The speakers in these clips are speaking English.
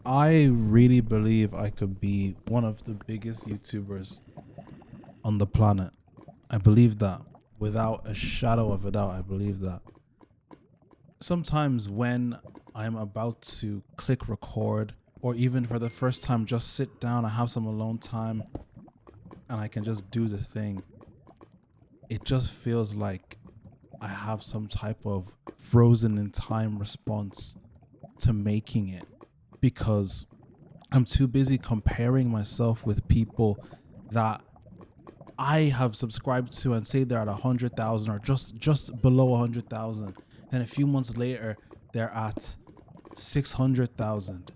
I really believe I could be one of the biggest YouTubers on the planet. I believe that without a shadow of a doubt. I believe that. Sometimes when I'm about to click record, or even for the first time just sit down and have some alone time and I can just do the thing, it just feels like I have some type of frozen in time response to making it, because I'm too busy comparing myself with people that I have subscribed to and say they're at 100,000 or just below 100,000. Then a few months later, they're at 600,000.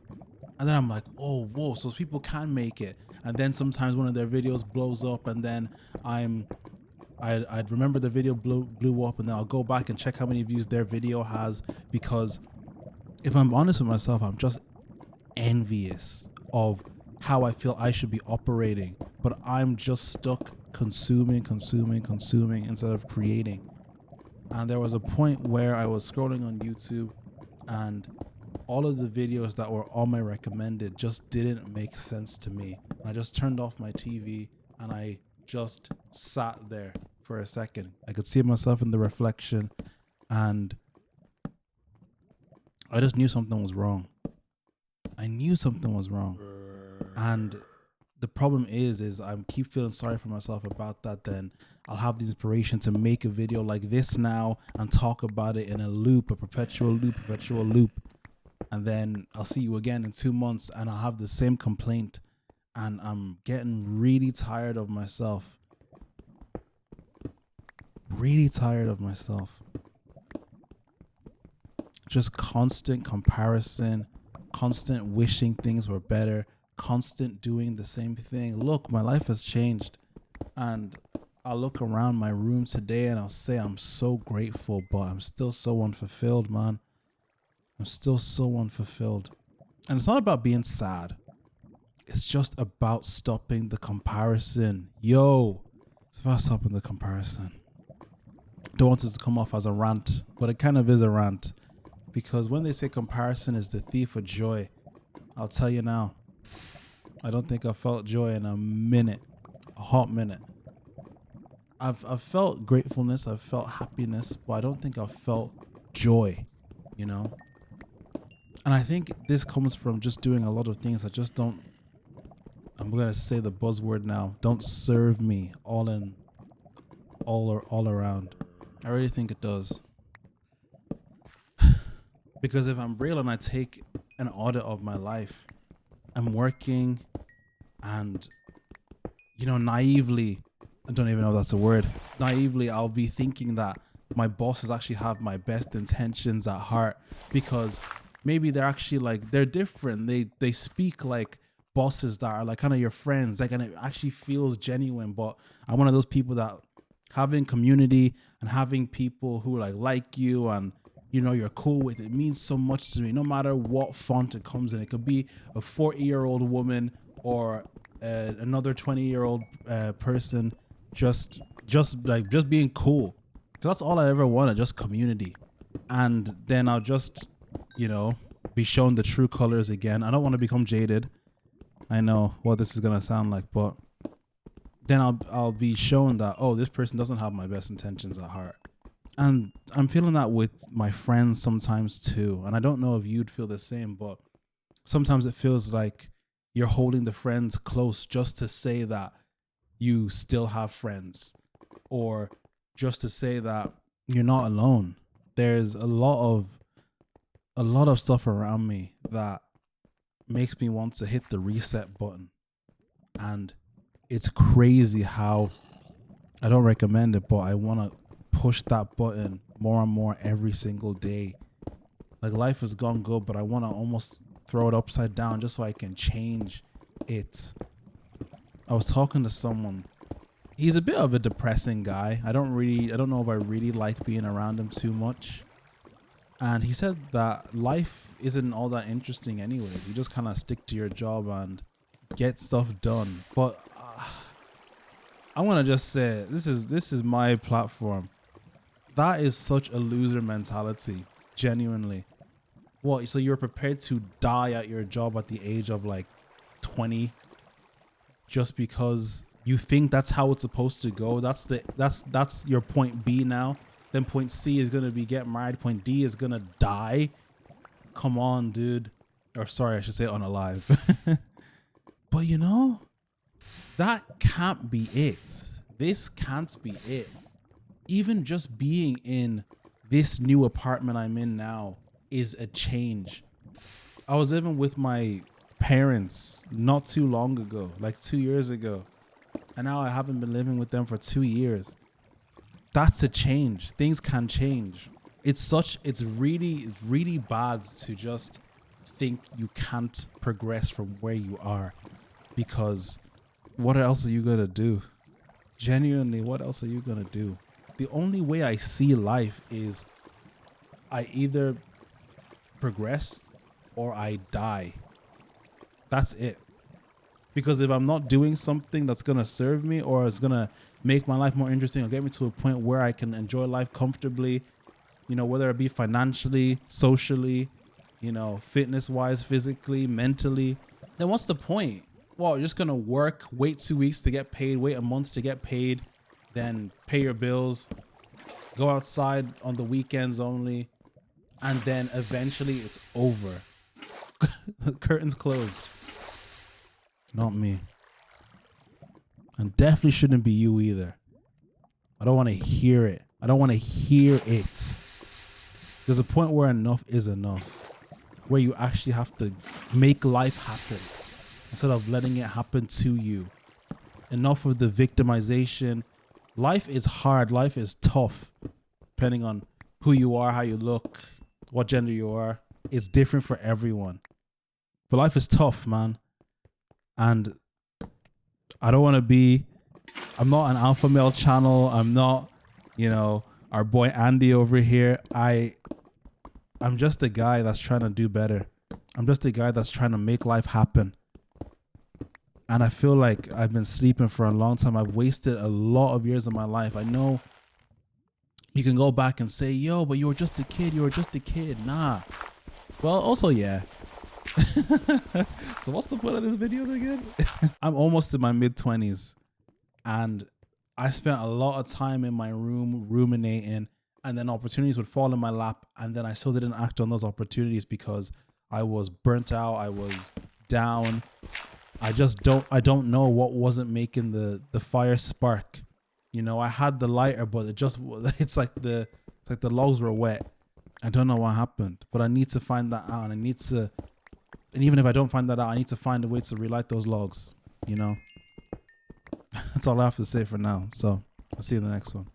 And then I'm like, oh, whoa, so people can make it. And then sometimes one of their videos blows up, and then I'd remember the video blew up, and then I'll go back and check how many views their video has, because if I'm honest with myself, I'm just envious of how I feel I should be operating, but I'm just stuck consuming instead of creating. And there was a point where I was scrolling on YouTube and all of the videos that were on my recommended just didn't make sense to me. I just turned off my TV and I just sat there for a second. I could see myself in the reflection and I just knew something was wrong. I knew something was wrong. And the problem is I keep feeling sorry for myself about that. Then I'll have the inspiration to make a video like this now and talk about it in a loop, a perpetual loop. And then I'll see you again in 2 months and I'll have the same complaint. And I'm getting really tired of myself. Really tired of myself. Just constant comparison, constant wishing things were better, constant doing the same thing. Look, my life has changed. And I'll look around my room today and I'll say I'm so grateful, but I'm still so unfulfilled, man. I'm still so unfulfilled. And it's not about being sad. It's just about stopping the comparison. Yo, it's about stopping the comparison. Don't want it to come off as a rant, but it kind of is a rant. Because when they say comparison is the thief of joy, I'll tell you now, I don't think I felt joy in a minute, a hot minute. I've felt gratefulness, I've felt happiness, but I don't think I've felt joy, you know? And I think this comes from just doing a lot of things that just don't, I'm going to say the buzzword now, don't serve me all around. I really think it does. Because if I'm real and I take an audit of my life, I'm working and, naively, I don't even know if that's a word. Naively, I'll be thinking that my bosses actually have my best intentions at heart, because maybe they're actually they're different. They speak like bosses that are like kind of your friends, and it actually feels genuine. But I'm one of those people that having community and having people who like you and you're cool with it means so much to me, no matter what font it comes in. It could be a 40-year-old woman or another 20-year-old person, just being cool. Because that's all I ever wanted, just community. And then I'll just, be shown the true colors again. I don't want to become jaded. I know what this is going to sound like, but then I'll be shown that, oh, this person doesn't have my best intentions at heart. And I'm feeling that with my friends sometimes too. And I don't know if you'd feel the same, but sometimes it feels like you're holding the friends close just to say that you still have friends, or just to say that you're not alone. There's a lot of stuff around me that makes me want to hit the reset button. And it's crazy how I don't recommend it, but I want to push that button more and more every single day. Like, life has gone good, but I want to almost throw it upside down just so I can change it. I was talking to someone. He's a bit of a depressing guy. I don't know if I really like being around him too much. And he said that life isn't all that interesting anyways. You just kind of stick to your job and get stuff done. But I want to just say, this is my platform. That is such a loser mentality, genuinely. What? So you're prepared to die at your job at the age of like 20 just because you think that's how it's supposed to go? That's your point B now. Then point C is gonna be get married. Point D is gonna die. Come on, dude. Or sorry, I should say unalive. But you know, that can't be it. This can't be it. Even just being in this new apartment I'm in now is a change. I was living with my parents not too long ago, like 2 years ago. And now I haven't been living with them for 2 years. That's a change. Things can change. It's really bad to just think you can't progress from where you are, because what else are you gonna do? Genuinely, what else are you gonna do? The only way I see life is I either progress or I die. That's it. Because if I'm not doing something that's gonna serve me or is gonna make my life more interesting or get me to a point where I can enjoy life comfortably, you know, whether it be financially, socially, you know, fitness wise, physically, mentally, then what's the point? Well, you're just gonna work, wait 2 weeks to get paid, wait a month to get paid, then pay your bills, go outside on the weekends only, and then eventually it's over. Curtains closed. Not me. And definitely shouldn't be you either. I don't want to hear it. I don't want to hear it. There's a point where enough is enough, where you actually have to make life happen instead of letting it happen to you. Enough of the victimization. Life is hard. Life is tough, depending on who you are, how you look, what gender you are. It's different for everyone. But life is tough, man. And I don't want to be, I'm not an alpha male channel. I'm not, you know, our boy Andy over here. I'm just a guy that's trying to do better. I'm just a guy that's trying to make life happen. And I feel like I've been sleeping for a long time. I've wasted a lot of years of my life. I know you can go back and say, yo, but you were just a kid. You were just a kid. Nah. Well, also, yeah. So what's the point of this video again? I'm almost in my mid-20s. And I spent a lot of time in my room ruminating. And then opportunities would fall in my lap. And then I still didn't act on those opportunities because I was burnt out. I was down. I don't know what wasn't making the fire spark. You know, I had the lighter, but it's like the logs were wet. I don't know what happened, but I need to find that out. And even if I don't find that out, I need to find a way to relight those logs, you know. That's all I have to say for now. So I'll see you in the next one.